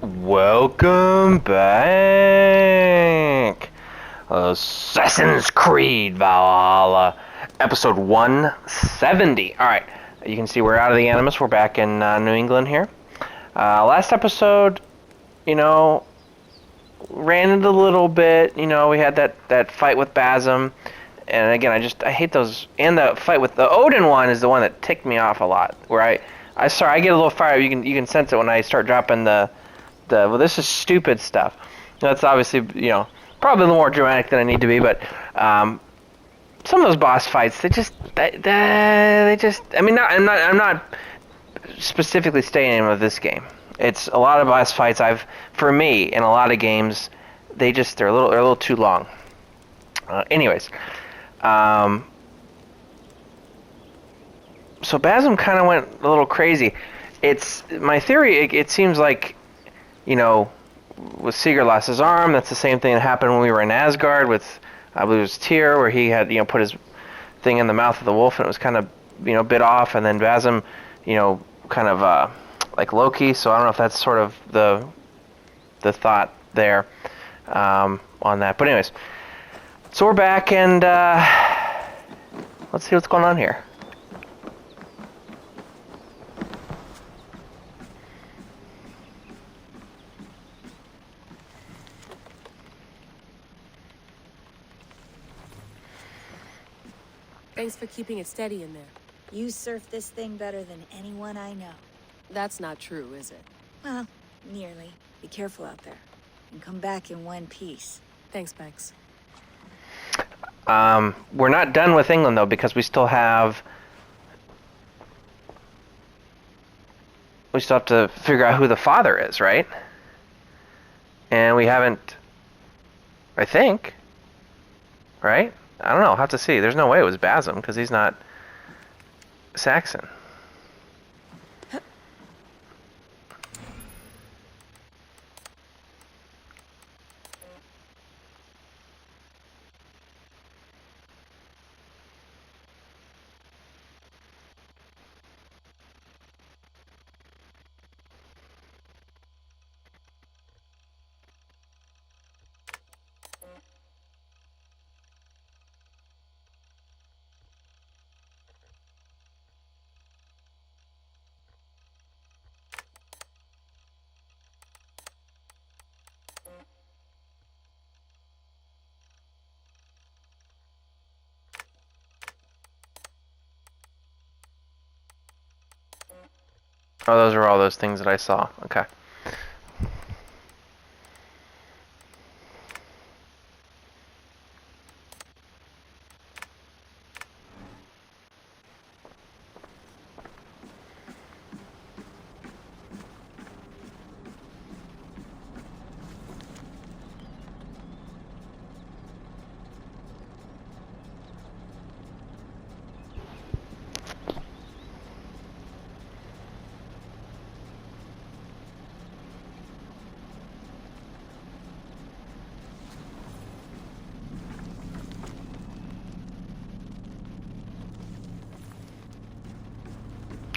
Welcome back. Assassin's Creed Valhalla, episode 170. Alright, you can see we're out of the Animus. We're back in New England here. Last episode, ran it a little bit. We had that fight with Basm. And again, I hate those. And the fight with the Odin one is the one that ticked me off a lot. Where I get a little fired. You can sense it when I start dropping well, this is stupid stuff. That's obviously, probably a little more dramatic than I need to be, but some of those boss fights, they just, I mean, I'm not specifically staying with this game. It's a lot of boss fights for me, in a lot of games, they're a little too long. Anyways, so Basm kind of went a little crazy. It's my theory. It seems like, with Sigurd lost his arm, that's the same thing that happened when we were in Asgard with, I believe it was Tyr, where he had, put his thing in the mouth of the wolf and it was kind of, bit off, and then Basm, kind of like Loki. So I don't know if that's sort of the thought there on that. But anyways, so we're back and let's see what's going on here. Thanks for keeping it steady in there. You surf this thing better than anyone I know. That's not true, is it? Well, nearly. Be careful out there. And come back in one piece. Thanks, Bex. We're not done with England, though, because we still have to figure out who the father is, right? And we haven't, I think, right? I don't know. I'll have to see. There's no way it was Basm, because he's not Saxon. Oh, those are all those things that I saw. Okay.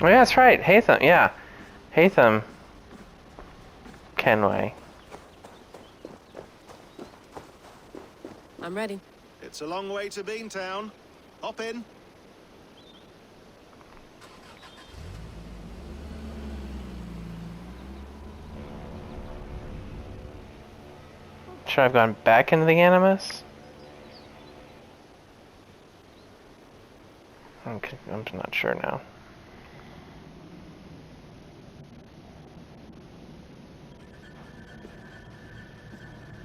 Oh, yeah, that's right. Hatham, yeah. Hatham Kenway. I'm ready. It's a long way to Beantown. Hop in. Should I have gone back into the Animus? Okay, I'm not sure now.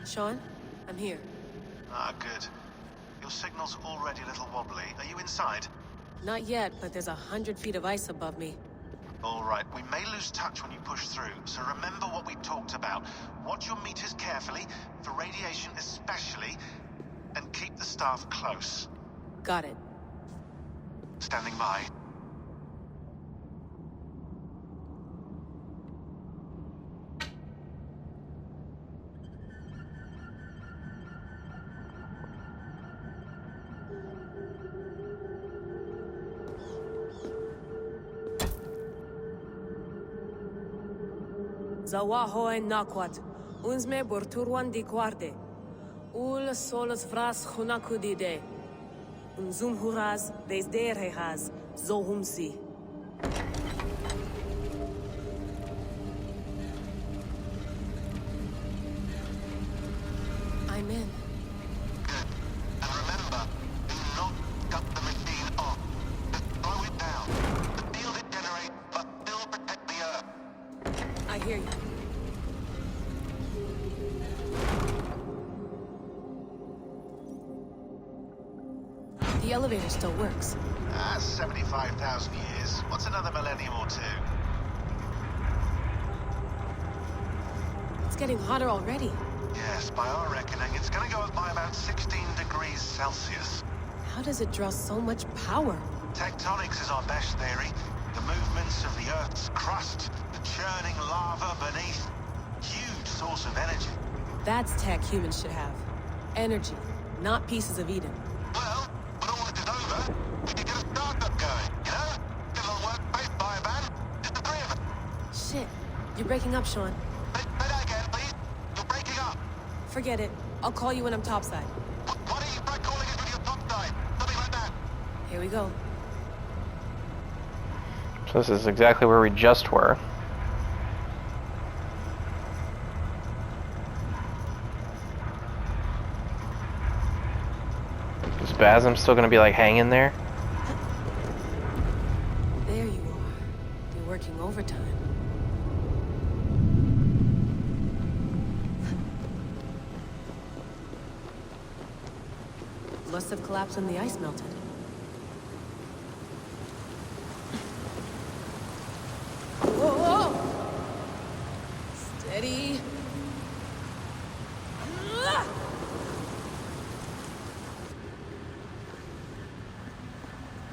Sean, I'm here. Ah, good. Your signal's already a little wobbly. Are you inside? Not yet, but there's 100 feet of ice above me. All right, we may lose touch when you push through, so remember what we talked about. Watch your meters carefully, for radiation especially, and keep the staff close. Got it. Standing by. Zawaho en nakwat. Unsme borturwan di guarde. Ul solos vras hunakudide. Unzum huraz, desderehaz, zohumsi. I'm in. Good. And remember, do not cut the machine off. Just slow it down. The field it generates must still protect the Earth. I hear you. The elevator still works. 75,000 years. What's another millennium or two? It's getting hotter already. Yes, by our reckoning, it's gonna go up by about 16 degrees Celsius. How does it draw so much power? Tectonics is our best theory. The movements of the Earth's crust, the churning lava beneath. Huge source of energy. That's tech humans should have. Energy, not pieces of Eden. Well, when all this is over, we could get a startup going, you know? Get a little workspace, buy a van, just the three of us. Shit, you're breaking up, Sean. Say that again, please. You're breaking up. Forget it. I'll call you when I'm topside. Why don't you try calling us when you're topside? Something like that. Here we go. So this is exactly where we just were. Is Basm still gonna be like hanging there? There you are. You're working overtime. Must have collapsed when the ice melted. Whoa, whoa! Steady.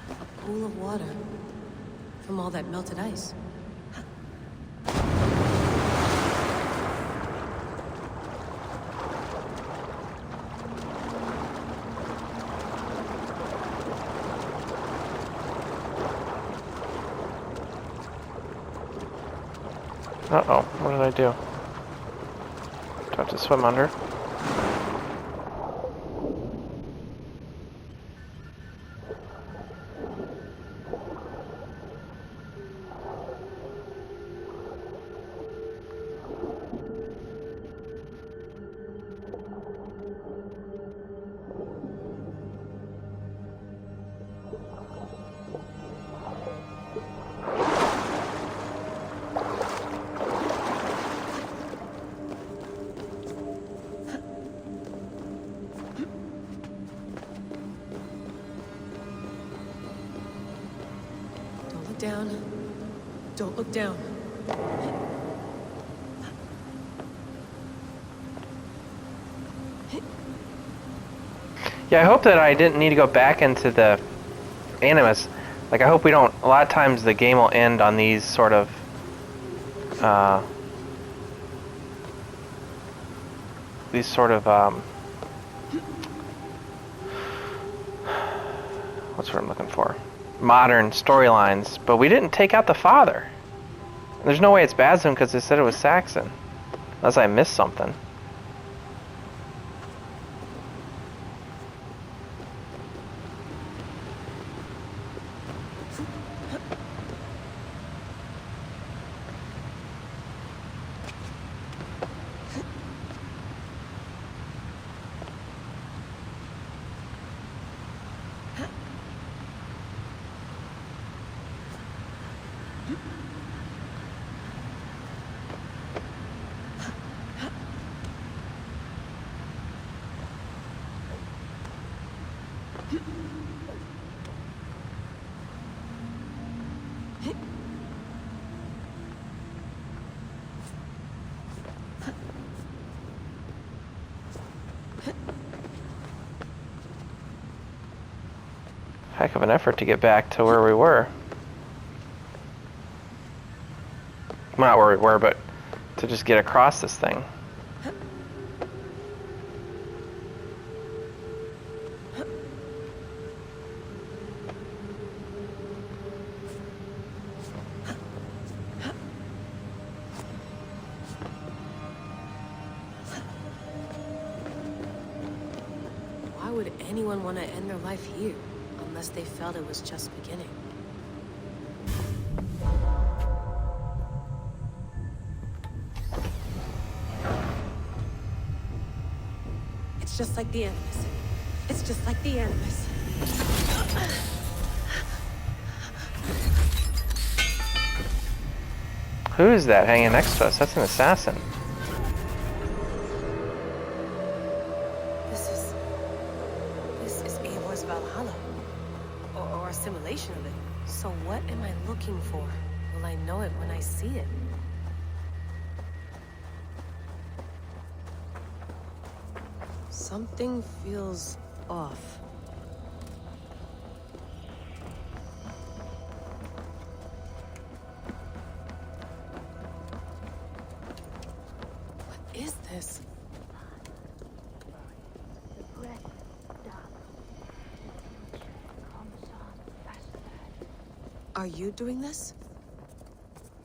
A pool of water from all that melted ice. Uh-oh, what did I do? Do I have to swim under? Don't look down. Don't look down. Yeah, I hope that I didn't need to go back into the Animus. Like, I hope we don't... A lot of times the game will end on these sort of... these sort of... what's what I'm looking for? Modern storylines. But we didn't take out the father. There's no way it's Basm because they said it was Saxon. Unless I missed something. Heck of an effort to get back to where we were. Well, not where we were, but to just get across this thing. would anyone want to end their life here? Unless they felt it was just beginning. It's just like the Animus. It's just like the Animus. Who is that hanging next to us? That's an assassin. This is Eivor's Valhalla. Or a simulation of it. So what am I looking for? Will I know it when I see it? Something feels off. What is this? Are you doing this?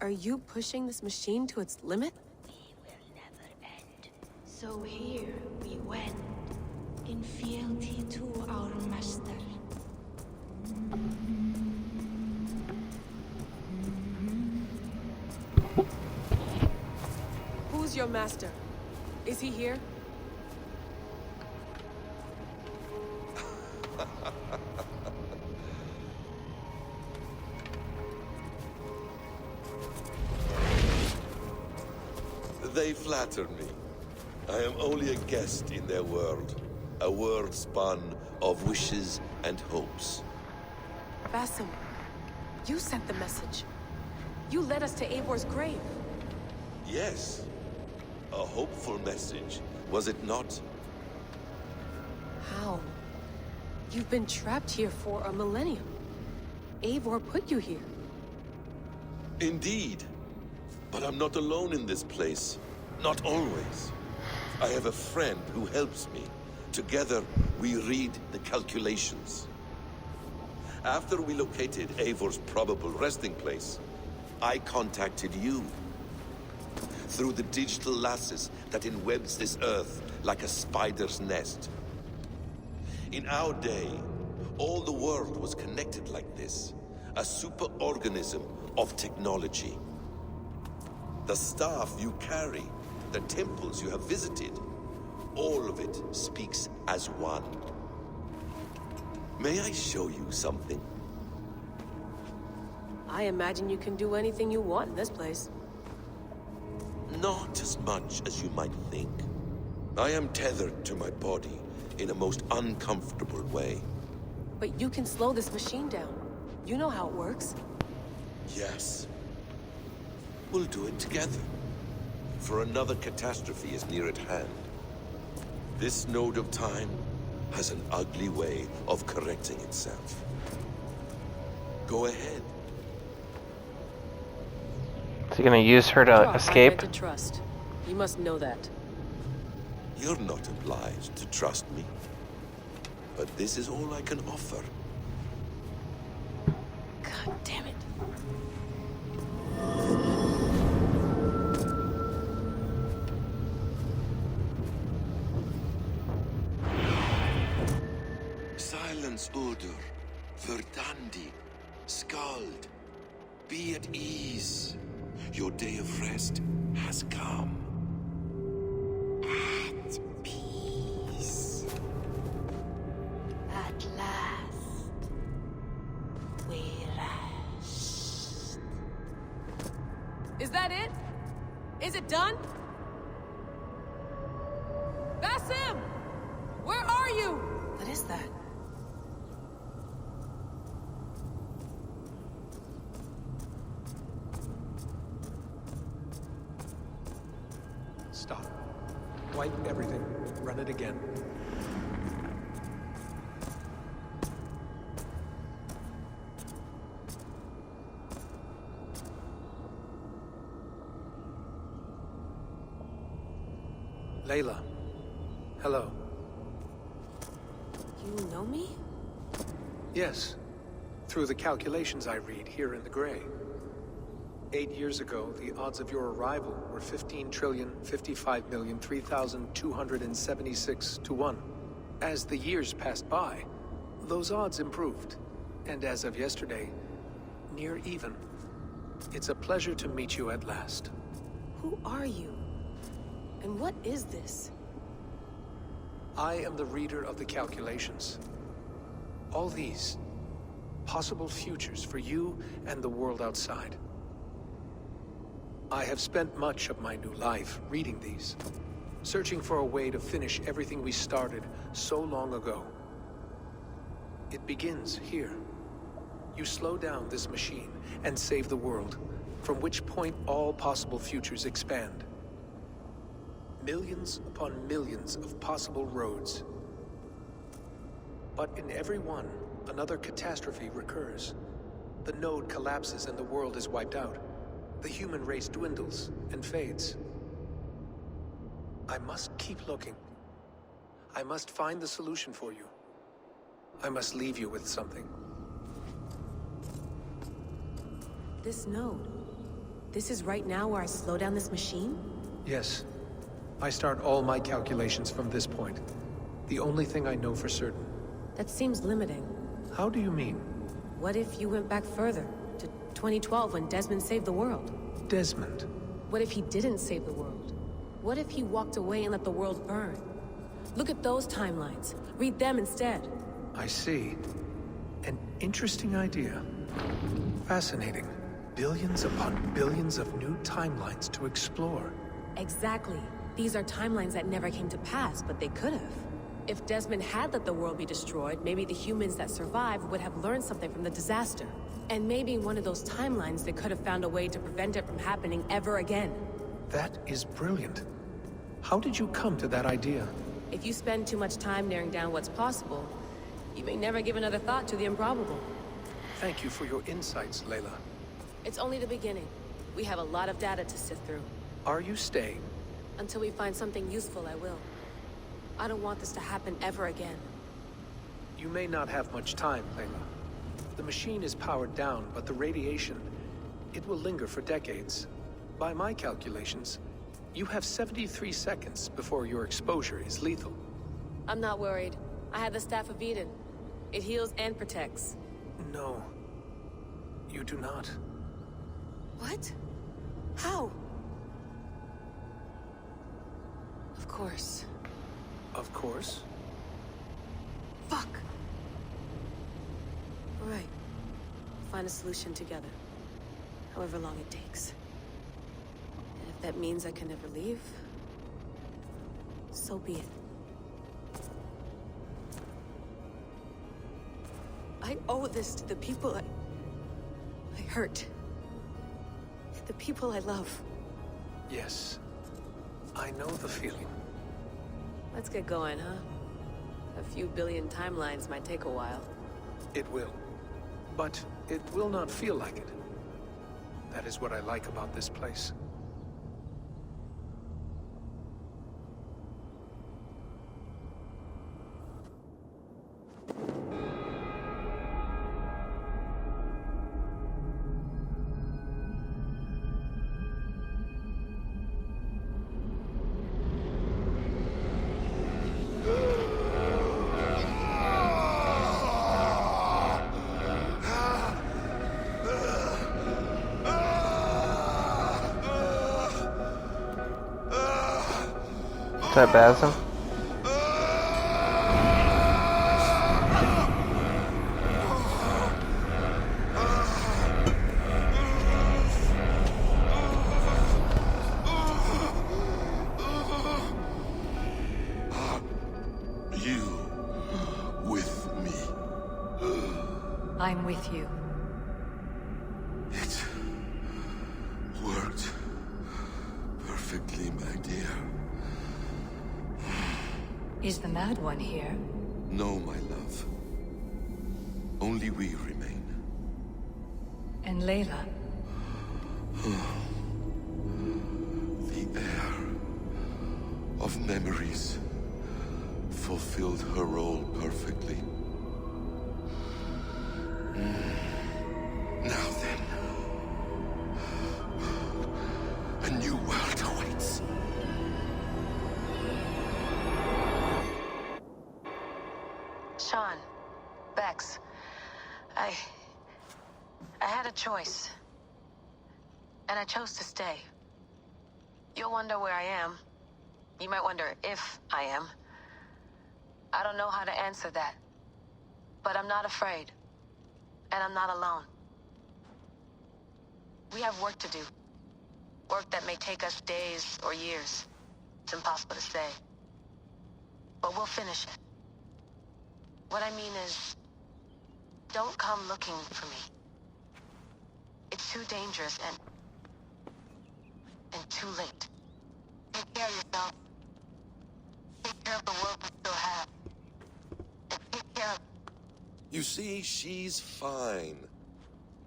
Are you pushing this machine to its limit? We will never end. So here we wend, in fealty to our master. Who's your master? Is he here? They flatter me. I am only a guest in their world. A world spun of wishes and hopes. Basim, you sent the message. You led us to Eivor's grave. Yes. A hopeful message, was it not? How? You've been trapped here for a millennium. Eivor put you here. Indeed. But I'm not alone in this place. Not always. I have a friend who helps me. Together, we read the calculations. After we located Eivor's probable resting place, I contacted you. Through the digital lasses that enwebs this Earth like a spider's nest. In our day, all the world was connected like this. A superorganism of technology. The staff you carry, the temples you have visited, all of it speaks as one. May I show you something? I imagine you can do anything you want in this place. Not as much as you might think. I am tethered to my body in a most uncomfortable way. But you can slow this machine down. You know how it works. Yes. We'll do it together. For another catastrophe is near at hand. This node of time has an ugly way of correcting itself. Go ahead. Is he gonna use her to Draw, escape? I'm meant to trust. You must know that. You're not obliged to trust me. But this is all I can offer. God damn it. Silence, Udur. Verdandi. Skald. Be at ease. Your day of rest has come. At peace. At last, we rest. Is that it? Is it done? Basim! Where are you? What is that? Stop. Wipe everything. Run it again. Layla. Hello. You know me? Yes. Through the calculations I read here in the gray. 8 years ago, the odds of your arrival were 15,055,003,276 to 1. As the years passed by, those odds improved. And as of yesterday, near even. It's a pleasure to meet you at last. Who are you? And what is this? I am the reader of the calculations. All these, possible futures for you and the world outside. I have spent much of my new life reading these, searching for a way to finish everything we started so long ago. It begins here. You slow down this machine and save the world, from which point all possible futures expand. Millions upon millions of possible roads. But in every one, another catastrophe recurs. The node collapses and the world is wiped out. The human race dwindles and fades. I must keep looking. I must find the solution for you. I must leave you with something. This node. This is right now where I slow down this machine? Yes. I start all my calculations from this point. The only thing I know for certain. That seems limiting. How do you mean? What if you went back further, to 2012 when Desmond saved the world? Desmond? What if he didn't save the world? What if he walked away and let the world burn? Look at those timelines. Read them instead. I see. An interesting idea. Fascinating. Billions upon billions of new timelines to explore. Exactly. These are timelines that never came to pass, but they could have. If Desmond had let the world be destroyed, maybe the humans that survived would have learned something from the disaster. And maybe in one of those timelines they could have found a way to prevent it from happening ever again. That is brilliant. How did you come to that idea? If you spend too much time narrowing down what's possible, you may never give another thought to the improbable. Thank you for your insights, Layla. It's only the beginning. We have a lot of data to sift through. Are you staying? Until we find something useful, I will. I don't want this to happen ever again. You may not have much time, Layla. The machine is powered down, but the radiation, it will linger for decades. By my calculations, you have 73 seconds before your exposure is lethal. I'm not worried. I have the Staff of Eden. It heals and protects. No. You do not. What? How? Of course. Of course. Fuck! All right. Find a solution together. However long it takes. And if that means I can never leave, so be it. I owe this to the people I hurt. The people I love. Yes. I know the feeling. Let's get going, huh? A few billion timelines might take a while. It will. But it will not feel like it. That is what I like about this place. Is that Basim? You with me. I'm with you. It worked perfectly, my dear. Is the Mad One here? No, my love. Only we remain. And Layla? The air of memories fulfilled her role perfectly. Now then, a new world awaits. Sean. Bex. I had a choice. And I chose to stay. You'll wonder where I am. You might wonder if I am. I don't know how to answer that. But I'm not afraid. And I'm not alone. We have work to do. Work that may take us days or years. It's impossible to say. But we'll finish it. What I mean is, don't come looking for me. It's too dangerous and too late. Take care of yourself. Take care of the world we still have. And take care of... You see, she's fine.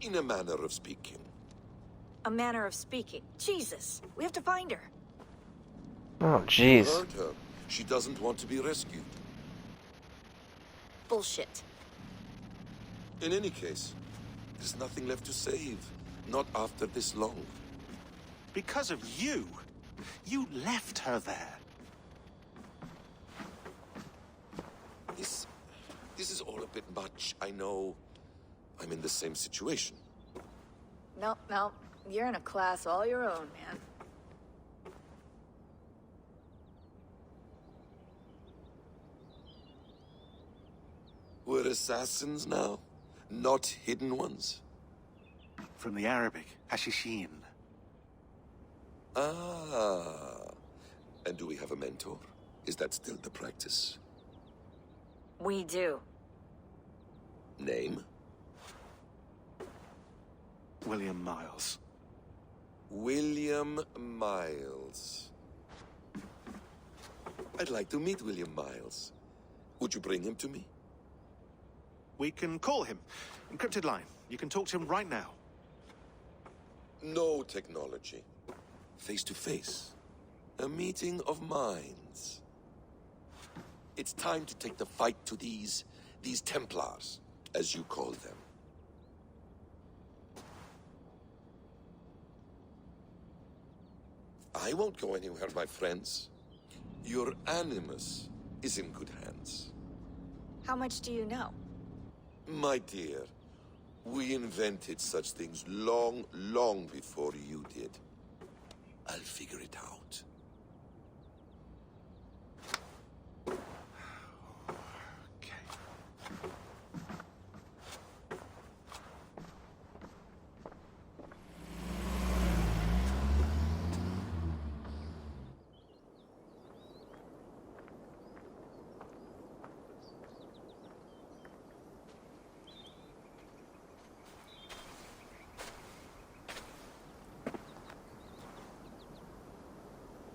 In a manner of speaking. A manner of speaking. Jesus, we have to find her. Oh, jeez. Hurt her. She doesn't want to be rescued. Bullshit. In any case, there's nothing left to save. Not after this long. Because of you. You left her there. This is all a bit much. I know I'm in the same situation. No. You're in a class all your own, man. We're assassins now, not hidden ones. From the Arabic, Hashishin. Ah. And do we have a mentor? Is that still the practice? We do. Name? William Miles. William Miles. I'd like to meet William Miles. Would you bring him to me? We can call him. Encrypted line. You can talk to him right now. No technology. Face to face. A meeting of minds. It's time to take the fight to these Templars, as you call them. I won't go anywhere, my friends. Your animus is in good hands. How much do you know? My dear, we invented such things long, long before you did. I'll figure it out. Okay.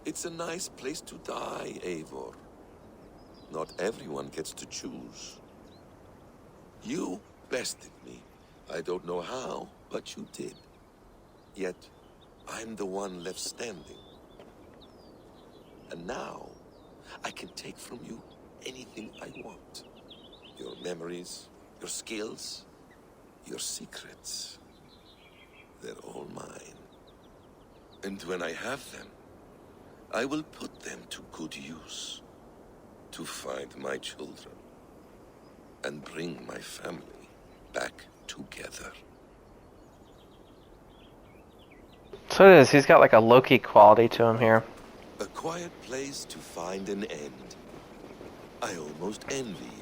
It's a nice place to die, Eivor. Not everyone gets to choose. You bested me. I don't know how, but you did. Yet, I'm the one left standing. And now, I can take from you anything I want. Your memories, your skills, your secrets. They're all mine. And when I have them, I will put them to good use. To find my children. And bring my family back together. So it is. He's got like a Loki quality to him here. A quiet place to find an end. I almost envy you.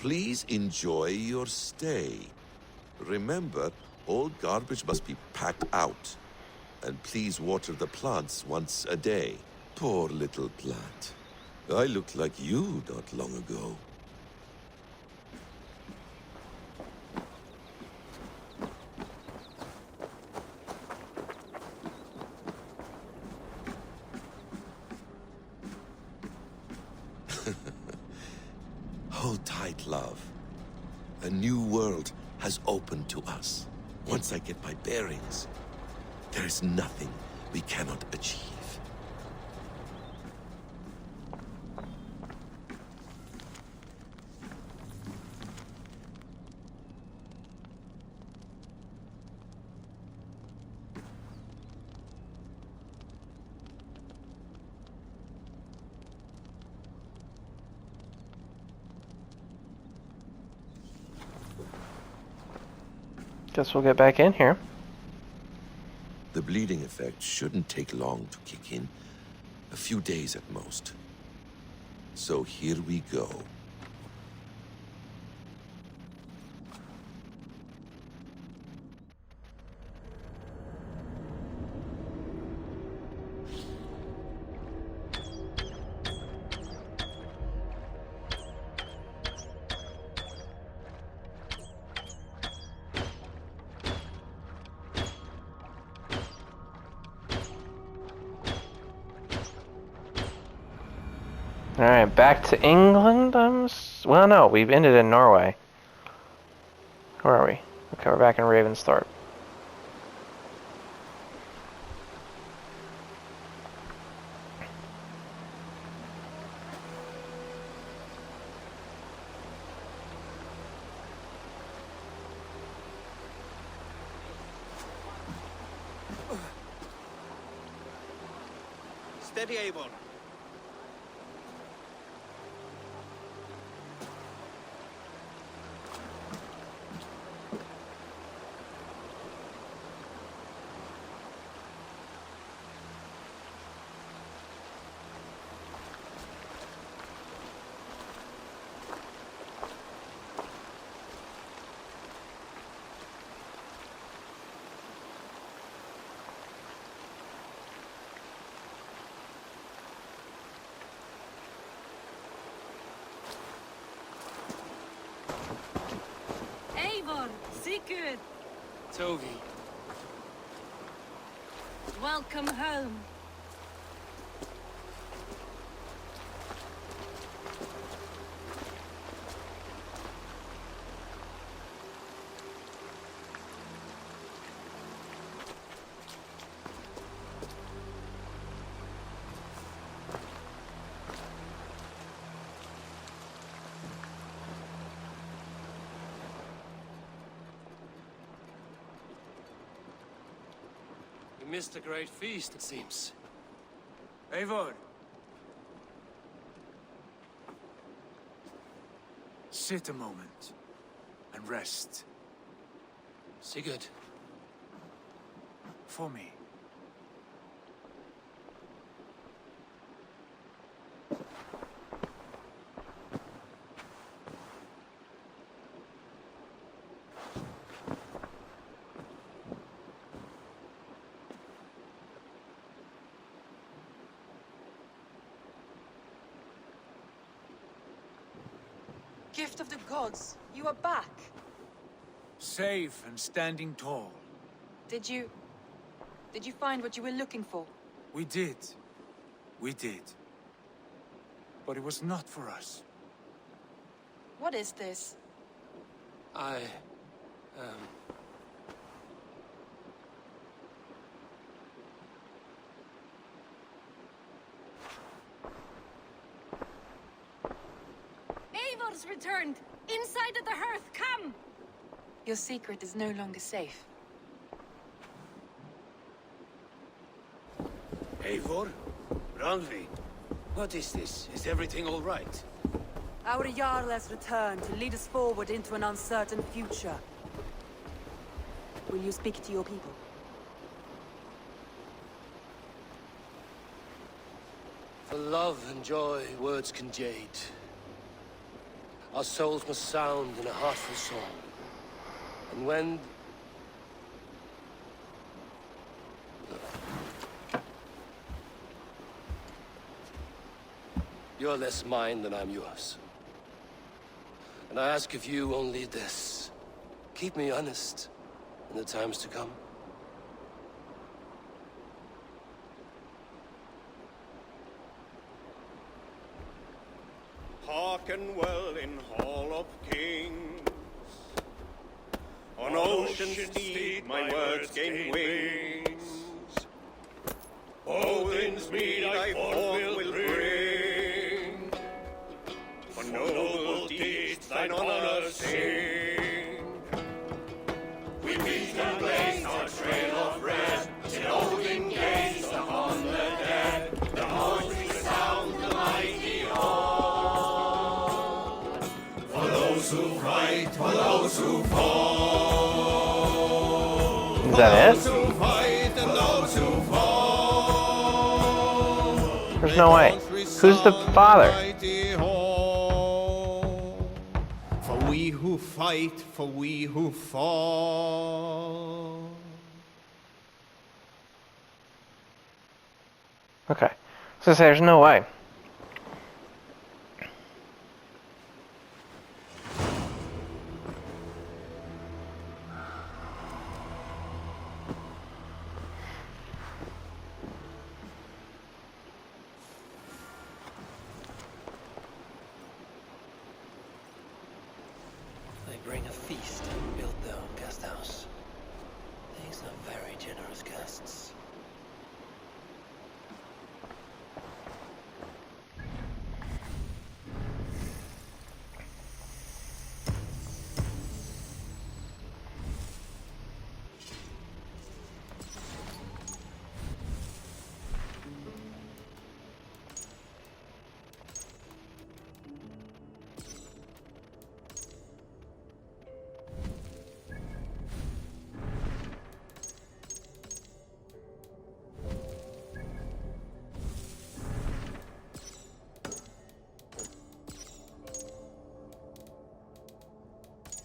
Please enjoy your stay. Remember, all garbage must be packed out. And please water the plants once a day. Poor little plant. I looked like you not long ago. Hold tight, love. A new world has opened to us. Once I get my bearings, there is nothing we cannot achieve. Guess we'll get back in here. The bleeding effect shouldn't take long to kick in. A few days at most. So here we go. Alright, back to England. Well, no, we've ended in Norway. Where are we? Okay, we're back in Ravensthorpe. Steady, Eivor. Eivor, Sigurd, Tovi. welcome home. You missed a great feast, it seems. Eivor! Sit a moment and rest. Sigurd, For me. Gift of the gods, you are back. Safe and standing tall. Did you find what you were looking for? We did. We did. But it was not for us. What is this? Eivor's returned! Inside of the hearth, come! Your secret is no longer safe. Eivor? Randvi? What is this? Is everything all right? Our Jarl has returned to lead us forward into an uncertain future. Will you speak to your people? For love and joy, words can jade. Our souls must sound in a heartful song. And when... You're less mine than I'm yours. And I ask of you only this. Keep me honest in the times to come. Hearken well in Hall of Kings. On ocean steed my words gain wings. Odin's mead I forth will bring. For noble deeds thine honor sing. We meet and blaze our trail of red. Till Odin gazed upon the dead. The voice resound the mighty hall. For those who fight, for those who fall. that it? There's no way. Who's the father? For we who fight, for we who fall. Okay. So there's no way. They bring a feast and build their own guest house. These are very generous guests.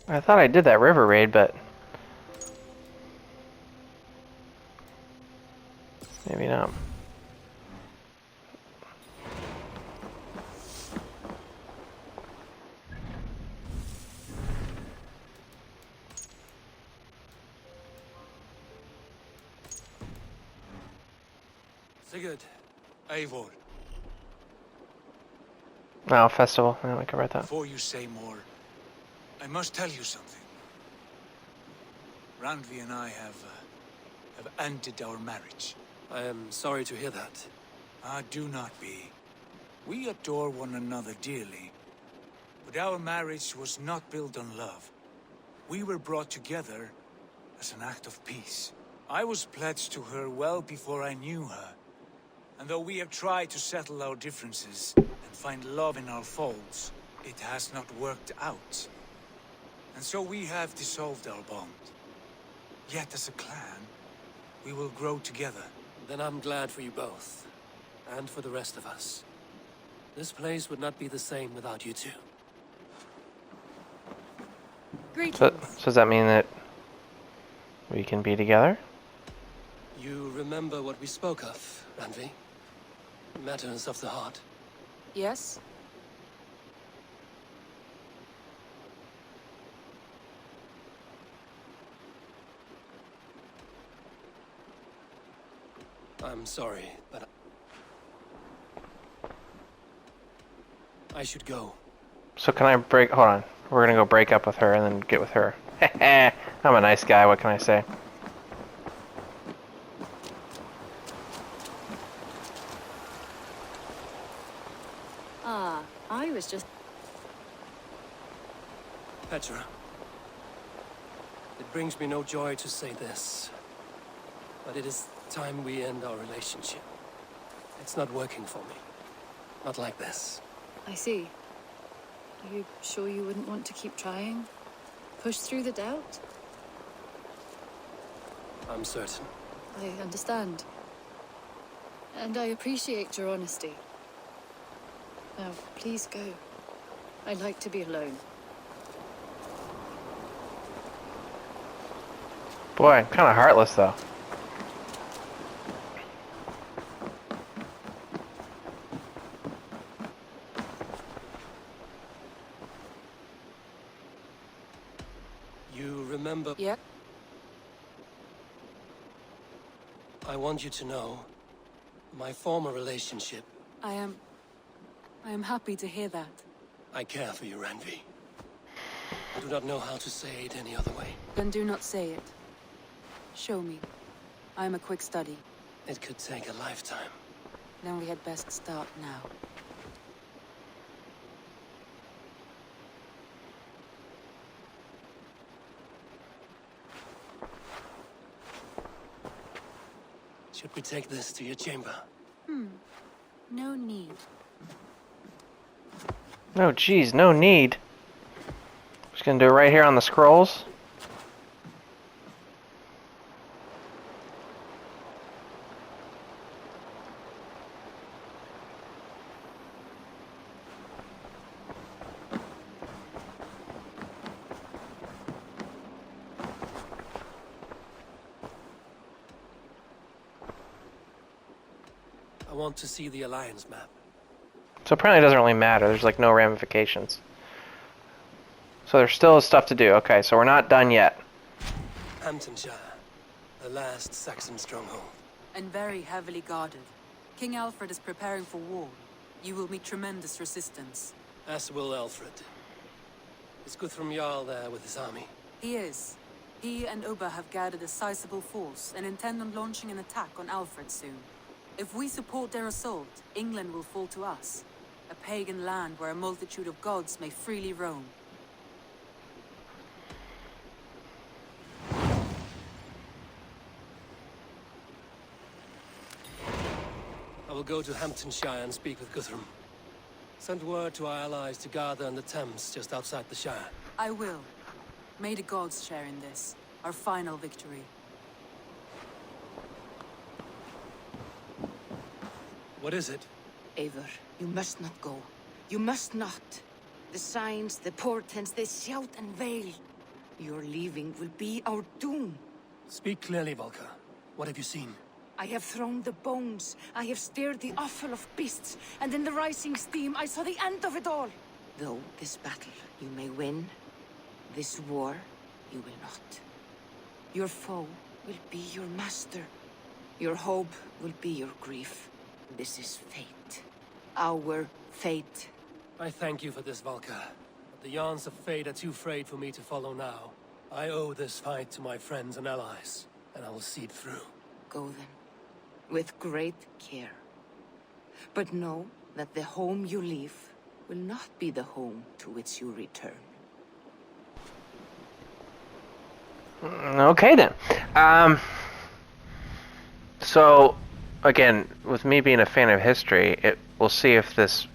I thought I did that river raid, but maybe not. Sigurd, Eivor. No, festival. Yeah, we can write that. Before you say more, I must tell you something. Randvi and I have ended our marriage. I am sorry to hear that. Ah, do not be. We adore one another dearly, but our marriage was not built on love. We were brought together as an act of peace. I was pledged to her well before I knew her, and though we have tried to settle our differences and find love in our faults, it has not worked out. And so we have dissolved our bond. Yet as a clan, we will grow together. Then I'm glad for you both, and for the rest of us. This place would not be the same without you two. So does that mean that we can be together? You remember what we spoke of, Randvi? Matters of the heart. Yes? I'm sorry, but I should go. So can I break... Hold on. We're gonna go break up with her and then get with her. I'm a nice guy, what can I say? I was just... Petra. It brings me no joy to say this, but it is time we end our relationship. It's not working for me. Not like this. I see. Are you sure you wouldn't want to keep trying? Push through the doubt? I'm certain. I understand. And I appreciate your honesty. Now, please go. I'd like to be alone. Boy, I'm kind of heartless, though. You remember... Yeah? I want you to know, my former relationship... I am happy to hear that. I care for you, Randvi. I do not know how to say it any other way. Then do not say it. Show me. I am a quick study. It could take a lifetime. Then we had best start now. Should we take this to your chamber? No need. No, geez, no need. Just gonna do it right here on the scrolls. I want to see the Alliance map. So apparently it doesn't really matter. There's like no ramifications. So there's still stuff to do. Okay, so we're not done yet. Hamptonshire, the last Saxon stronghold. And very heavily guarded. King Alfred is preparing for war. You will meet tremendous resistance. As will Alfred. Is Guthrum Jarl there with his army? He is. He and Ubba have gathered a sizable force and intend on launching an attack on Alfred soon. If we support their assault, England will fall to us. A pagan land where a multitude of gods may freely roam. I will go to Hamptonshire and speak with Guthrum. Send word to our allies to gather on the Thames just outside the Shire. I will. May the gods share in this, our final victory. What is it? Eivor, you must not go. You must not. The signs, the portents, they shout and wail. Your leaving will be our doom. Speak clearly, Volker. What have you seen? I have thrown the bones. I have stirred the offal of beasts. And in the rising steam, I saw the end of it all. Though this battle you may win, this war you will not. Your foe will be your master. Your hope will be your grief. This is fate. Our fate. I thank you for this, Volker. But the yarns of fate are too frayed for me to follow now. I owe this fight to my friends and allies, and I will see it through. Go then, with great care. But know that the home you leave will not be the home to which you return. Okay then. So, again, with me being a fan of history, we'll see if this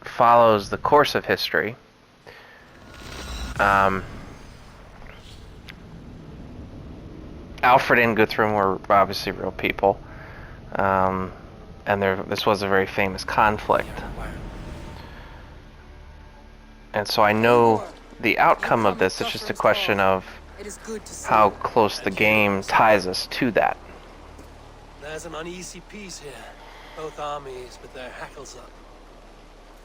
follows the course of history. Alfred and Guthrum were obviously real people, and this was a very famous conflict. And so I know the outcome of this. It's just a question of how close the game ties us to that. There's an uneasy peace here. Both armies with their hackles up.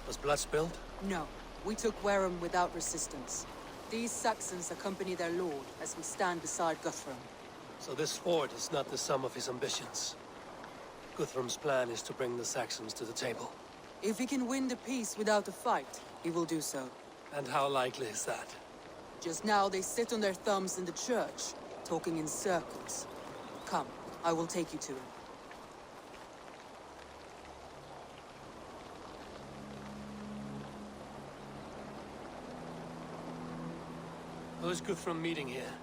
Was blood spilled? No. We took Wareham without resistance. These Saxons accompany their lord as we stand beside Guthrum. So this fort is not the sum of his ambitions. Guthrum's plan is to bring the Saxons to the table. If he can win the peace without a fight, he will do so. And how likely is that? Just now they sit on their thumbs in the church, talking in circles. Come, I will take you to him. Who's Guthrum meeting here?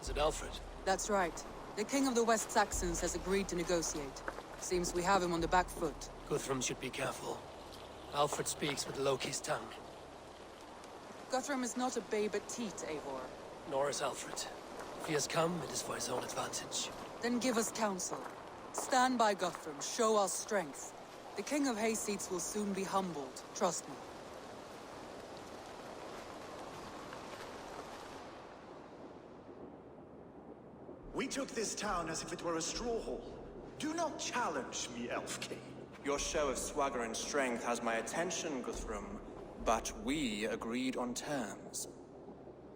Is it Alfred? That's right. The King of the West Saxons has agreed to negotiate. Seems we have him on the back foot. Guthrum should be careful. Alfred speaks with Loki's tongue. Guthrum is not a babe at teat, Eivor. Nor is Alfred. If he has come, it is for his own advantage. Then give us counsel. Stand by Guthrum, show our strength. The King of Hayseeds will soon be humbled, trust me. We took this town as if it were a straw hall. Do not challenge me, Elf King. Your show of swagger and strength has my attention, Guthrum. But we agreed on terms.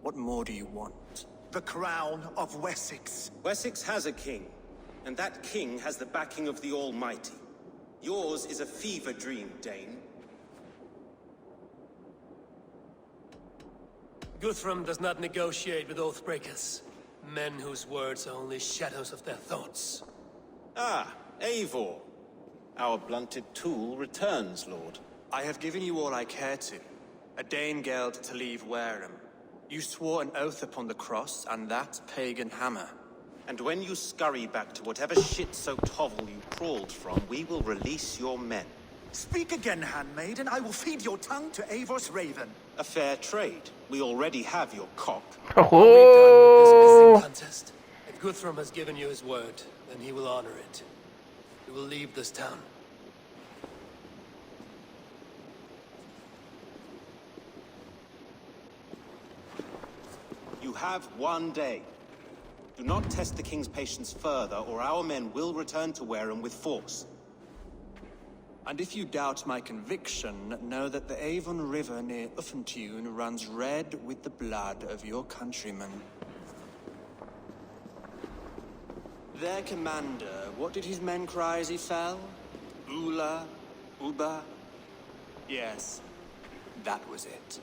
What more do you want? The crown of Wessex. Wessex has a king, and that king has the backing of the Almighty. Yours is a fever dream, Dane. Guthrum does not negotiate with oathbreakers. Men whose words are only shadows of their thoughts. Ah, Eivor. Our blunted tool returns, Lord. I have given you all I care to. A Danegeld to leave Wareham. You swore an oath upon the cross, and that pagan hammer. And when you scurry back to whatever shit-soaked hovel you crawled from, we will release your men. Speak again, handmaid, and I will feed your tongue to Eivor's raven. A fair trade. We already have your cock. Oh! Contest. If Guthrum has given you his word, then he will honor it. He will leave this town. You have one day. Do not test the king's patience further, or our men will return to Wareham with force. And if you doubt my conviction, know that the Avon River near Uffentune runs red with the blood of your countrymen. Their commander, what did his men cry as he fell? Ula? Uba? Yes, that was it.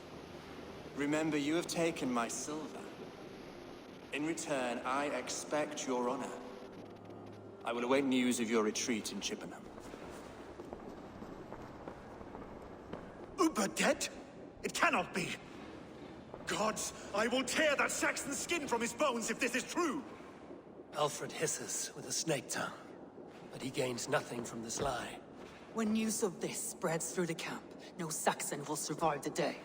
Remember, you have taken my silver. In return, I expect your honor. I will await news of your retreat in Chippenham. Uber dead? It cannot be. Gods, I will tear that Saxon's skin from his bones if this is true. Alfred hisses with a snake tongue, but he gains nothing from this lie. When news of this spreads through the camp, no Saxon will survive the day.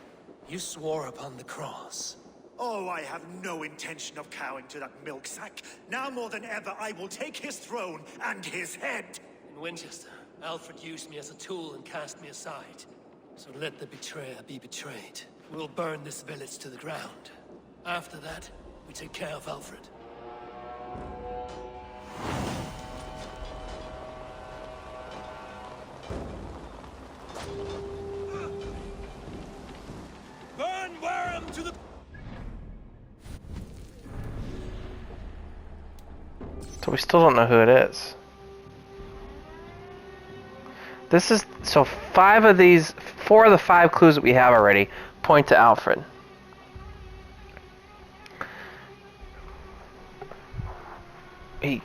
You swore upon the cross. Oh, I have no intention of cowing to that milk sack. Now more than ever, I will take his throne and his head. In Winchester, Alfred used me as a tool and cast me aside. So let the betrayer be betrayed. We'll burn this village to the ground. After that, we take care of Alfred. Burn Wareham to the... So we still don't know who it is. This is, so 4 of the 5 clues that we have already point to Alfred. He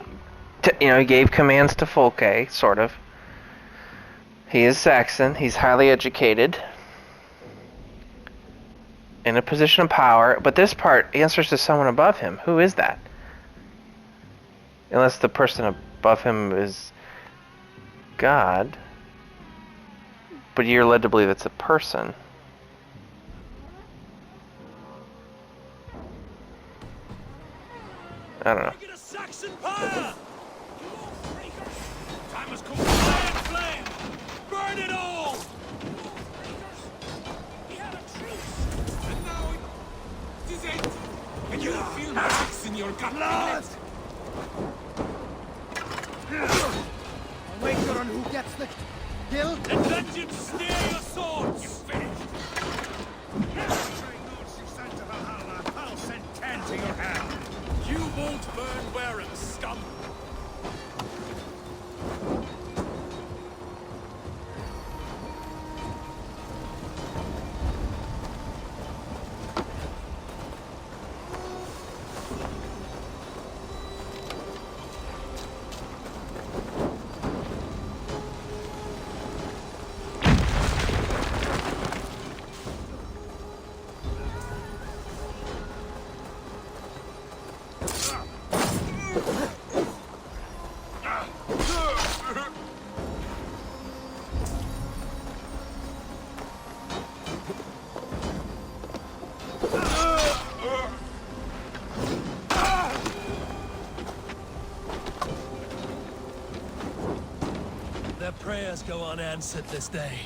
gave commands to Folke, sort of. He is Saxon. He's highly educated. In a position of power. But this part answers to someone above him. Who is that? Unless the person above him is God. But you're led to believe it's a person. I don't know. Make it a Saxon pyre! Time has come to fire and flame! Burn it all! We have a truce! And now it is it! And you feel the axe in your gut. Blood! Wager on who gets the kill? Let vengeance steer your swords! You finished! Betraying those you sent to Valhalla, I'll send 10 to your hell! You won't burn Wareham, scum! Their prayers go unanswered this day.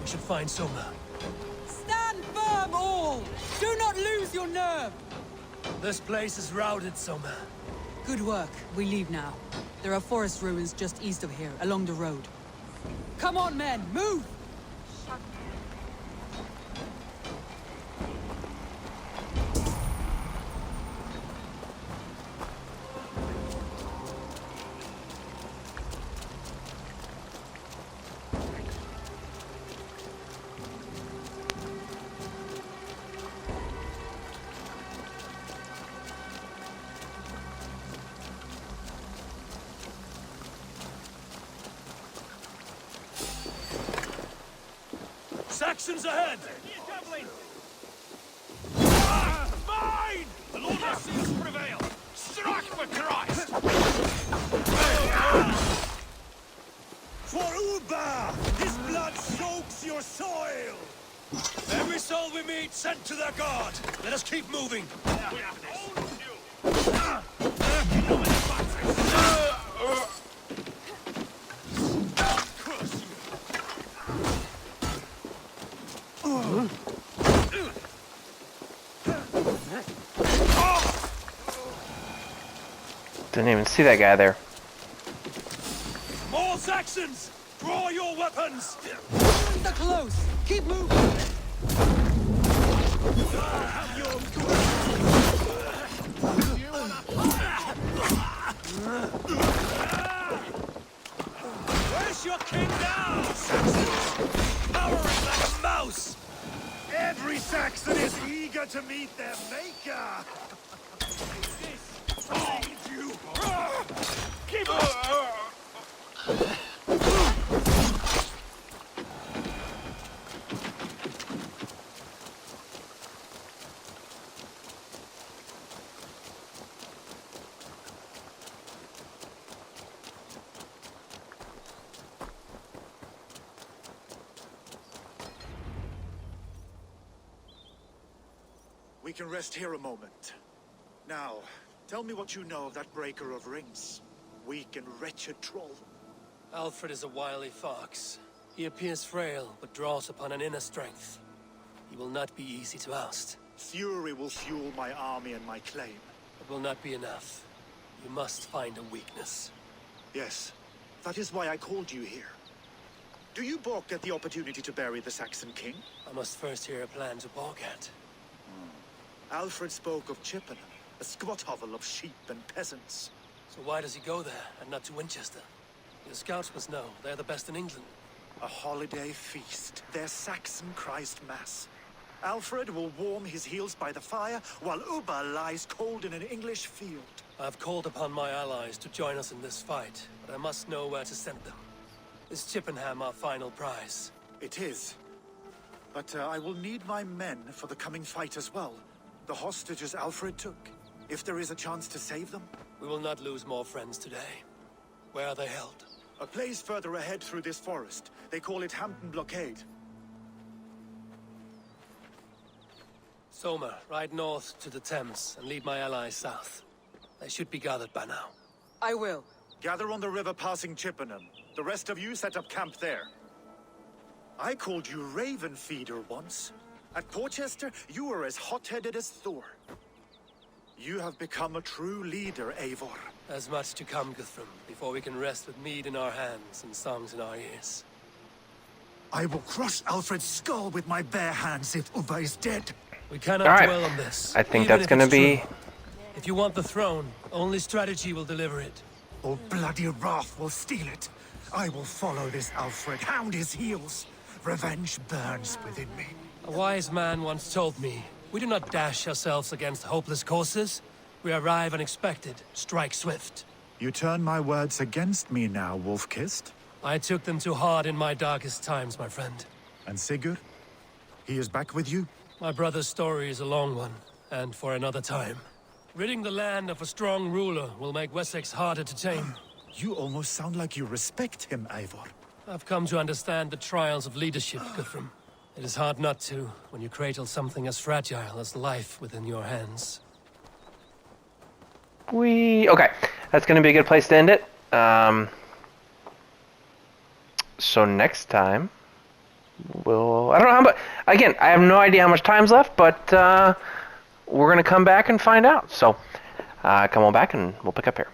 We should find Soma. Stand firm, all! Do not lose your nerve! This place is routed, Soma. Good work. We leave now. There are forest ruins just east of here, along the road. Come on, men! Move! Saxons ahead! Mine! The Lord has ceased to prevail! Strike for Christ! For Uba! His blood soaks your soil! Every soul we meet sent to their god! Let us keep moving! Didn't even see that guy there. More Saxons! Draw your weapons! They're close! Keep moving! Where's your king now, Saxons? Powering like a mouse! Every Saxon is eager to meet their maker! Keep We can rest here a moment. Now, tell me what you know of that breaker of rings. Weak and wretched troll. Alfred is a wily fox. He appears frail, but draws upon an inner strength. He will not be easy to oust. Fury will fuel my army and my claim. It will not be enough. You must find a weakness. Yes, that is why I called you here. Do you balk at the opportunity to bury the Saxon king? I must first hear a plan to balk at. Alfred spoke of Chippenham, a squat hovel of sheep and peasants. So why does he go there, and not to Winchester? Your scouts must know. They're the best in England. A holiday feast, their Saxon Christ Mass. Alfred will warm his heels by the fire, while Uba lies cold in an English field. I've called upon my allies to join us in this fight, but I must know where to send them. Is Chippenham our final prize? It is. But I will need my men for the coming fight as well. The hostages Alfred took. If there is a chance to save them. We will not lose more friends today. Where are they held? A place further ahead through this forest. They call it Hampton Blockade. Soma, ride north to the Thames and lead my allies south. They should be gathered by now. I will. Gather on the river passing Chippenham. The rest of you set up camp there. I called you Raven Feeder once. At Porchester, you were as hot-headed as Thor. You have become a true leader, Eivor. There's much to come, Guthrum, before we can rest with mead in our hands and songs in our ears. I will crush Alfred's skull with my bare hands if Uba is dead. We cannot dwell on this. I think even that's if going to it's be... true. If you want the throne, only strategy will deliver it. Or bloody wrath will steal it. I will follow this Alfred, hound his heels. Revenge burns within me. A wise man once told me, we do not dash ourselves against hopeless courses. We arrive unexpected, strike swift. You turn my words against me now, Wolf-Kissed. I took them too hard in my darkest times, my friend. And Sigurd? He is back with you? My brother's story is a long one, and for another time. Ridding the land of a strong ruler will make Wessex harder to tame. You almost sound like you respect him, Eivor. I've come to understand the trials of leadership, Guthrum. It is hard not to, when you cradle something as fragile as life within your hands. Okay, that's going to be a good place to end it. So next time, I don't know how much... Again, I have no idea how much time's left, but we're going to come back and find out. So come on back and we'll pick up here.